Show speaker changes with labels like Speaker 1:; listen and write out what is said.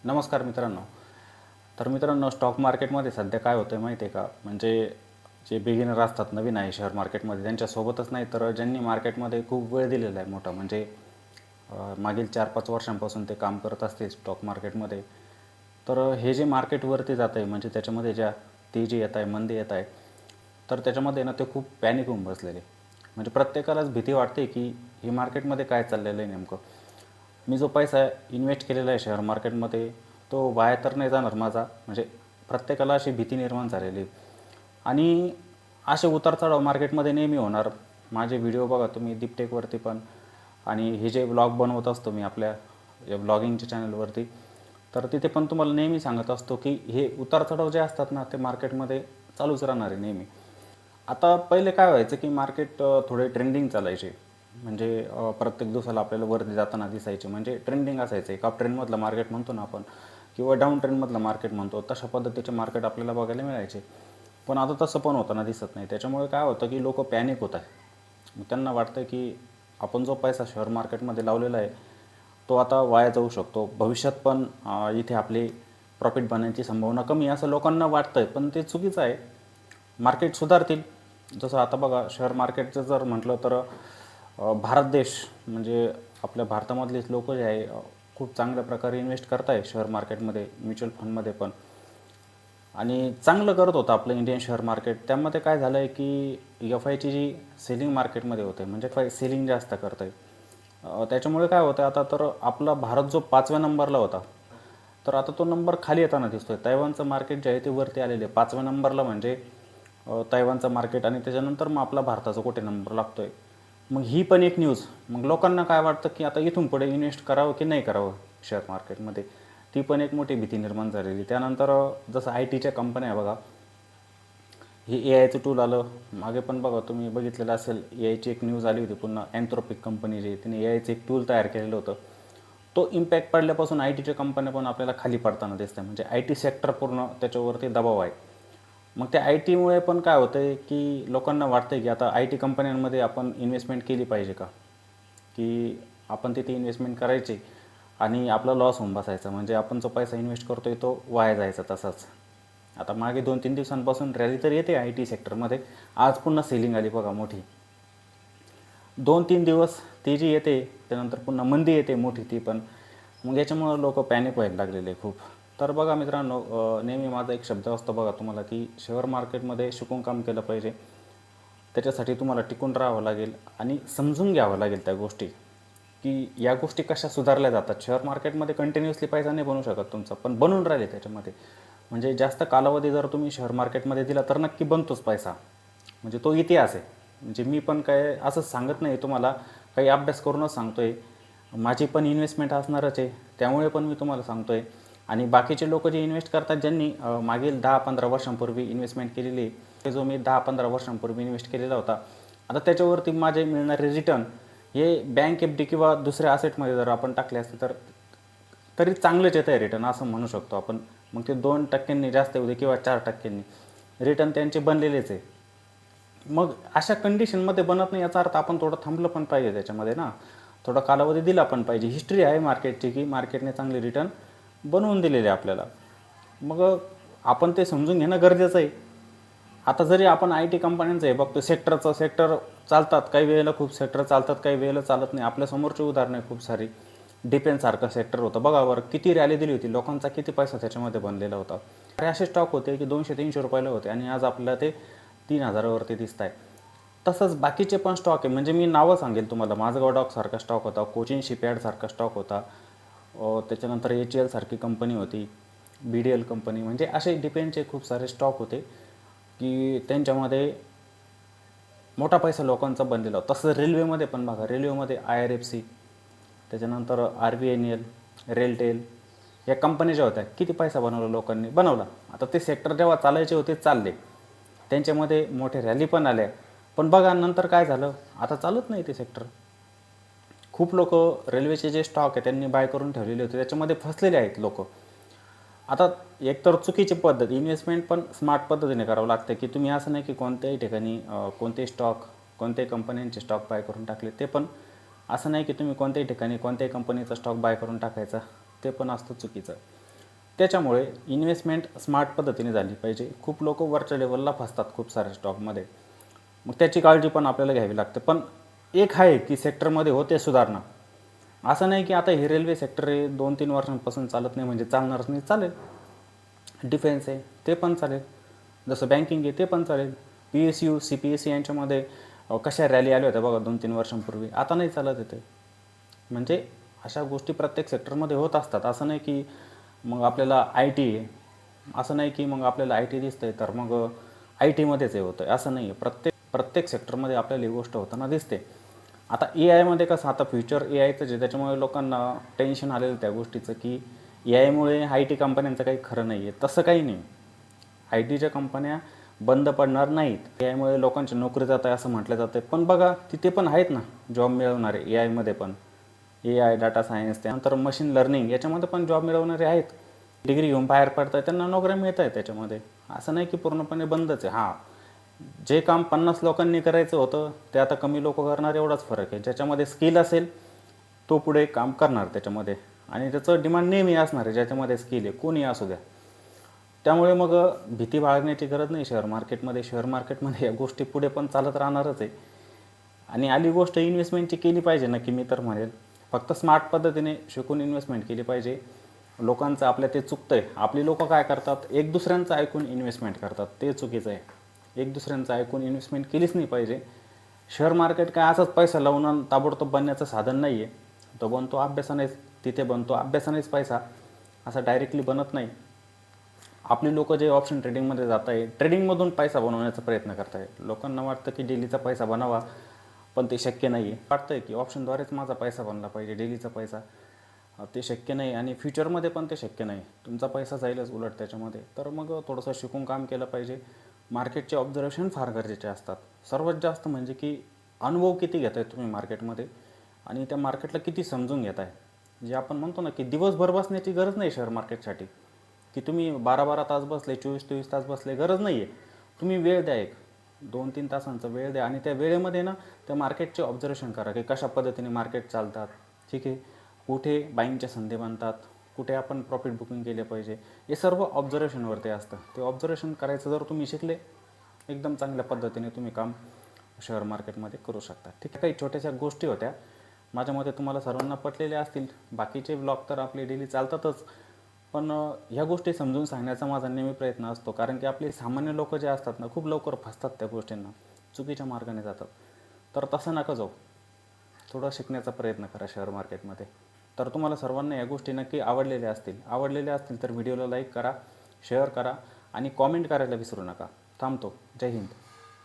Speaker 1: नमस्कार मित्रांनो. तर मित्रांनो, स्टॉक मार्केटमध्ये सध्या काय होतं आहे माहिती आहे का? म्हणजे जे बिगिनर असतात, नवीन आहे शेअर मार्केटमध्ये, त्यांच्यासोबतच नाही तर ज्यांनी मार्केटमध्ये खूप वेळ दिलेला आहे मोठा, म्हणजे मागील 4-5 वर्षांपासून ते काम करत असते स्टॉक मार्केटमध्ये. तर हे जे मार्केटवरती जातं आहे, म्हणजे त्याच्यामध्ये ज्या तेजी येत आहे, मंदी येत आहे, तर त्याच्यामध्ये ना ते खूप पॅनिक होऊन बसलेले. म्हणजे प्रत्येकालाच भीती वाटते की हे मार्केटमध्ये काय चाललेलं आहे नेमकं. मी जो पैसा इन्व्हेस्ट केलेला आहे शेअर मार्केटमध्ये, तो वाया तर नाही जाणार माझा, म्हणजे प्रत्येकाला अशी भीती निर्माण झालेली आहे. आणि असे उतार-चढाव मार्केटमध्ये नेहमी होणार. माझे व्हिडिओ बघा तुम्ही दीपटेकवरती पण, आणि हे जे व्लॉग बनवत असतो मी आपल्या या व्लॉगिंगच्या चॅनलवरती, तर तिथे पण तुम्हाला नेहमी सांगत असतो की हे उतार-चढाव जे असतात ना, ते मार्केटमध्ये चालूच राहणार आहे नेहमी. आता पहिले काय व्हायचं की मार्केट थोडे ट्रेंडिंग चालायचे. म्हणजे प्रत्येक दिवसाला आपल्याला वरती जाताना दिसायचे, म्हणजे ट्रेंडिंग असायचं. एक अप ट्रेंडमधलं मार्केट म्हणतो ना आपण, किंवा डाऊन ट्रेंडमधलं मार्केट म्हणतो, तशा पद्धतीचे मार्केट आपल्याला बघायला मिळायचे. पण आता तसं पण होताना दिसत नाही. त्याच्यामुळे काय होतं की लोक पॅनिक होत आहे. मग त्यांना वाटतं की आपण जो पैसा शेअर मार्केटमध्ये लावलेला आहे, तो आता वाया जाऊ शकतो. भविष्यात पण इथे आपली प्रॉफिट बनण्याची संभावना कमी आहे असं लोकांना वाटतं आहे. पण ते चुकीचं आहे. मार्केट सुधारतील. जसं आता बघा, शेअर मार्केटचं जर म्हटलं तर भारत देश, म्हणजे आपल्या भारतामधलेच लोक जे आहे खूप चांगल्या प्रकारे इन्व्हेस्ट करत आहे शेअर मार्केटमध्ये, म्युच्युअल फंडमध्ये पण. आणि चांगलं करत होतं आपलं इंडियन शेअर मार्केट. त्यामध्ये काय झालं आहे की एफ आयची जी सेलिंग मार्केटमध्ये होते, म्हणजे सेलिंग जास्त करत आहे. त्याच्यामुळे काय होतं आता, तर आपला भारत जो 5व्या नंबरला होता, तर आता तो नंबर खाली येताना दिसतो आहे. तैवानचं मार्केट जे आहे ते वरती आलेले आहे 5व्या नंबरला, म्हणजे तैवानचं मार्केट, आणि त्याच्यानंतर मग आपला भारताचा कुठे नंबर लागतो आहे. मग ही पण एक न्यूज. मग लोकांना काय वाटतं की आता इथून पुढे इन्व्हेस्ट करावं की नाही करावं शेअर मार्केटमध्ये, ती पण एक मोठी भीती निर्माण झालेली. त्यानंतर जसं आय टीच्या कंपन्या आहे बघा, हे ए आयचं टूल आलं. मागे पण बघा तुम्ही बघितलेलं असेल, ए आयची एक न्यूज आली होती पुन्हा. अँथ्रोपिक कंपनी जे तिने ए आयचं एक टूल तयार केलेलं होतं. तो इम्पॅक्ट पडल्यापासून आय टीच्या कंपन्या पण आपल्याला खाली पडताना दिसतं. म्हणजे आय टी सेक्टर पूर्ण त्याच्यावरती दबाव आहे. मग त्या आय टीमुळे पण काय होतं आहे की लोकांना वाटतं आहे की आता आय टी कंपन्यांमध्ये आपण इन्व्हेस्टमेंट केली पाहिजे का, की आपण तिथे इन्व्हेस्टमेंट करायची आणि आपला लॉस होऊन बसायचा, म्हणजे आपण जो पैसा इन्व्हेस्ट करतो आहे तो वाया जायचा तसाच. आता मागे 2-3 दिवसांपासून रॅली तर येते आय टी सेक्टरमध्ये. आज पुन्हा सेलिंग आली बघा मोठी. 2-3 दिवस तेजी येते, त्यानंतर पुन्हा मंदी येते मोठी ती पण. मग याच्यामुळं लोक पॅनिक व्हायला लागलेले खूप. तर बघा मित्रांनो, नेहमी माझा एक शब्द असतो बघा तुम्हाला, की शेअर मार्केटमध्ये शिकून काम केलं पाहिजे. त्याच्यासाठी तुम्हाला टिकून राहावं लागेल आणि समजून घ्यावं लागेल त्या गोष्टी, की या गोष्टी कशा सुधारल्या जातात. शेअर मार्केटमध्ये कंटिन्युअसली पैसा नाही बनवू शकत तुमचा, पण बनून राहिले त्याच्यामध्ये. म्हणजे जास्त कालावधी जर तुम्ही शेअर मार्केटमध्ये दिला तर नक्की बनतोच पैसा. म्हणजे तो इतिहास आहे. म्हणजे मी पण काय असंच सांगत नाही तुम्हाला, काही अभ्यास करूनच सांगतो आहे. माझी पण इन्व्हेस्टमेंट असणारच आहे, त्यामुळे पण मी तुम्हाला सांगतो आहे. आणि बाकीचे लोक जे इन्व्हेस्ट करतात, ज्यांनी मागील 10-15 वर्षांपूर्वी इन्व्हेस्टमेंट केलेली आहे, ते जो मी 10-15 वर्षांपूर्वी इन्व्हेस्ट केलेला होता, आता त्याच्यावरती माझे मिळणारे रिटर्न हे बँक एफ डी किंवा दुसऱ्या असेटमध्ये जर आपण टाकले असते तर तरी चांगलंच येतं आहे रिटर्न, असं म्हणू शकतो आपण. मग ते 2% जास्त येऊ दे किंवा 4%, रिटर्न त्यांचे बनलेलेच आहे. मग अशा कंडिशनमध्ये बनत नाही याचा अर्थ आपण थोडं थांबलं पण पाहिजे त्याच्यामध्ये ना, थोडा कालावधी दिला पण पाहिजे. हिस्ट्री आहे मार्केटची की मार्केटने चांगले रिटर्न बनवून दिलेले आपल्याला. मग आपण ते समजून घेणं गरजेचं आहे. आता जरी आपण आय टी कंपन्यांचं हे बघतो, सेक्टर चालतात काही वेळेला, खूप सेक्टर चालतात काही वेळेला चालत नाही. आपल्यासमोरची उदाहरणं आहे खूप सारी. डिफेन्ससारखं सेक्टर होतं बघा बरं, किती रॅली दिली होती, लोकांचा किती पैसा त्याच्यामध्ये बनलेला होता. अरे असे स्टॉक होते की 200-300 रुपयाला होते आणि आज आपल्याला ते 3,000वरती दिसत आहे. तसंच बाकीचे पण स्टॉक आहे. म्हणजे मी नावं सांगेल तुम्हाला. माझगाव डॉकसारखा स्टॉक होता, कोचिन शिपयार्डसारखा स्टॉक होता, त्याच्यानंतर एच एल सारखी कंपनी होती, बी डी एल कंपनी. म्हणजे असे डिफेन्सचे खूप सारे स्टॉक होते की त्यांच्यामध्ये मोठा पैसा लोकांचा बनलेला होता. तसं रेल्वेमध्ये पण बघा, रेल्वेमध्ये आय आर एफ सी, त्याच्यानंतर R B N L, RailTel, या कंपन्या ज्या होत्या, किती पैसा बनवला लोकांनी, बनवला. आता ते सेक्टर जेव्हा चालायचे होते चालले, त्यांच्यामध्ये मोठे रॅली पण आल्या. पण बघा नंतर काय झालं, आता चालत नाही ते सेक्टर. खूप लोक रेल्वेचे जे स्टॉक आहे त्यांनी बाय करून ठेवलेले होते, त्याच्यामध्ये फसलेले आहेत लोक. आता एकतर चुकीची पद्धत, इन्व्हेस्टमेंट पण स्मार्ट पद्धतीने करावं लागतं, की तुम्ही असं नाही की कोणत्याही ठिकाणी कोणतेही स्टॉक, कोणत्याही कंपन्यांचे स्टॉक बाय करून टाकले. ते पण असं नाही की तुम्ही कोणत्याही ठिकाणी कोणत्याही कंपनीचा स्टॉक बाय करून टाकायचा, ते पण असतं चुकीचं. त्याच्यामुळे इन्व्हेस्टमेंट स्मार्ट पद्धतीने झाली पाहिजे. खूप लोक वरच्या लेवलला फसतात खूप साऱ्या स्टॉकमध्ये, मग त्याची काळजी पण आपल्याला घ्यावी लागते. पण एक आहे की सेक्टरमध्ये होते सुधारणा. असं नाही की आता हे रेल्वे सेक्टर आहे 2-3 वर्षांपासून चालत नाही म्हणजे चालणारच नाही, चालेल. डिफेन्स आहे ते पण चालेल, जसं बँकिंग आहे ते पण चालेल. PSU CPSE यांच्यामध्ये कशा रॅली आल्या होत्या बघा 2-3 वर्षांपूर्वी, आता नाही चालत येते. म्हणजे अशा गोष्टी प्रत्येक सेक्टरमध्ये होत असतात. असं नाही की मग आपल्याला IT आहे, असं नाही की मग आपल्याला IT दिसतंय तर मग IT मध्येच हे होतं आहे, असं नाही आहे. प्रत्येक सेक्टरमध्ये आपल्याला ही गोष्ट होताना दिसते. आता AI मध्ये कसं, आता फ्युचर AIचं जे, त्याच्यामुळे लोकांना टेन्शन आलेलं त्या गोष्टीचं की AI मुळे IT कंपन्यांचं काही खरं नाही आहे. तसं काही नाही. ITच्या कंपन्या बंद पडणार नाहीत. AI मुळे लोकांची नोकरी जात आहे असं म्हटलं जातं आहे, पण बघा तिथे पण आहेत ना जॉब मिळवणारे AI मध्ये पण. AI, डाटा सायन्स, त्यानंतर मशीन लर्निंग याच्यामध्ये पण जॉब मिळवणारे आहेत. डिग्री घेऊन बाहेर पडत आहेत, त्यांना नोकऱ्या मिळत आहेत त्याच्यामध्ये. असं नाही की पूर्णपणे बंदच आहे. हां, जे काम 50 लोकांनी करायचं होतं ते आता कमी लोक करणार, एवढाच फरक आहे. ज्याच्यामध्ये स्किल असेल तो पुढे काम करणार त्याच्यामध्ये, आणि त्याचं डिमांड नेहमी असणार आहे ज्याच्यामध्ये स्किल आहे, कोणी असू द्या. त्यामुळे मग भीती बाळगण्याची गरज नाही शेअर मार्केटमध्ये. शेअर मार्केटमध्ये या गोष्टी पुढे पण चालत राहणारच आहे. आणि आली गोष्ट इन्व्हेस्टमेंटची केली पाहिजे नक्की, मी तर म्हणेल फक्त स्मार्ट पद्धतीने शिकून इन्व्हेस्टमेंट केली पाहिजे. लोकांचं आपल्या ते चुकतं आहे. आपली लोक काय करतात, एक दुसऱ्यांचं ऐकून इन्व्हेस्टमेंट करतात, ते चुकीचं आहे. एक दुसऱ्यांचं ऐकून इन्व्हेस्टमेंट केलीच नाही पाहिजे. शेअर मार्केट काय असाच पैसा लावून आणि ताबडतोब बनण्याचं साधन नाही आहे. तो बनतो अभ्यासानेच, तिथे बनतो अभ्यासानेच पैसा, असा डायरेक्टली बनत नाही. आपली लोक जे ऑप्शन ट्रेडिंगमध्ये जात आहे, ट्रेडिंगमधून पैसा बनवण्याचा प्रयत्न करत आहे. लोकांना वाटतं की डेलीचा पैसा बनावा, पण ते शक्य नाही आहे. वाटतं आहे की ऑप्शनद्वारेच माझा पैसा बनला पाहिजे, डेलीचा पैसा. ते शक्य नाही, आणि फ्युचरमध्ये पण ते शक्य नाही. तुमचा पैसा जाईलच उलट त्याच्यामध्ये. तर मग थोडंसं शिकून काम केलं पाहिजे. मार्केटचे ऑब्झर्वेशन फार गरजेचे असतात. सर्वात जास्त म्हणजे की अनुभव किती घेत आहे तुम्ही मार्केटमध्ये, आणि त्या मार्केटला किती समजून घेत आहे. जे आपण म्हणतो ना की दिवसभर बसण्याची गरज नाही शेअर मार्केटसाठी, की तुम्ही 12-12 तास बसले, 24-24 तास बसले, गरज नाही आहे. तुम्ही वेळ द्या, एक 2-3 तासांचा वेळ द्या, आणि त्या वेळेमध्ये ना त्या मार्केटचे ऑब्झर्वेशन करा की कशा पद्धतीने मार्केट चालतात. ठीक आहे, कुठे बाईंगच्या संधी बनतात, कुठे आपण प्रॉफिट बुकिंग केले पाहिजे, हे सर्व ऑब्झर्वेशनवरती असतं. ते ऑब्झर्वेशन करायचं जर तुम्ही शिकले, एकदम चांगल्या पद्धतीने तुम्ही काम शेअर मार्केटमध्ये करू शकता. ठीक आहे, काही छोट्याशा गोष्टी होत्या, माझ्या मते तुम्हाला सर्वांना पटलेल्या असतील. बाकीचे ब्लॉग तर आपले डेली चालतातच, पण ह्या गोष्टी समजून सांगण्याचा माझा नेहमी प्रयत्न असतो. कारण की आपले सामान्य लोक जे असतात ना, खूप लवकर फसतात त्या गोष्टींना, चुकीच्या मार्गाने जातात. तर तसं नका जाऊ, थोडं शिकण्याचा प्रयत्न करा शेअर मार्केटमध्ये. तर तुम्हाला सर्वांना या गोष्टी नक्की आवडलेल्या असतील तर व्हिडिओला लाईक करा, शेअर करा, आणि कॉमेंट करायला विसरू नका. थांबतो. जय हिंद.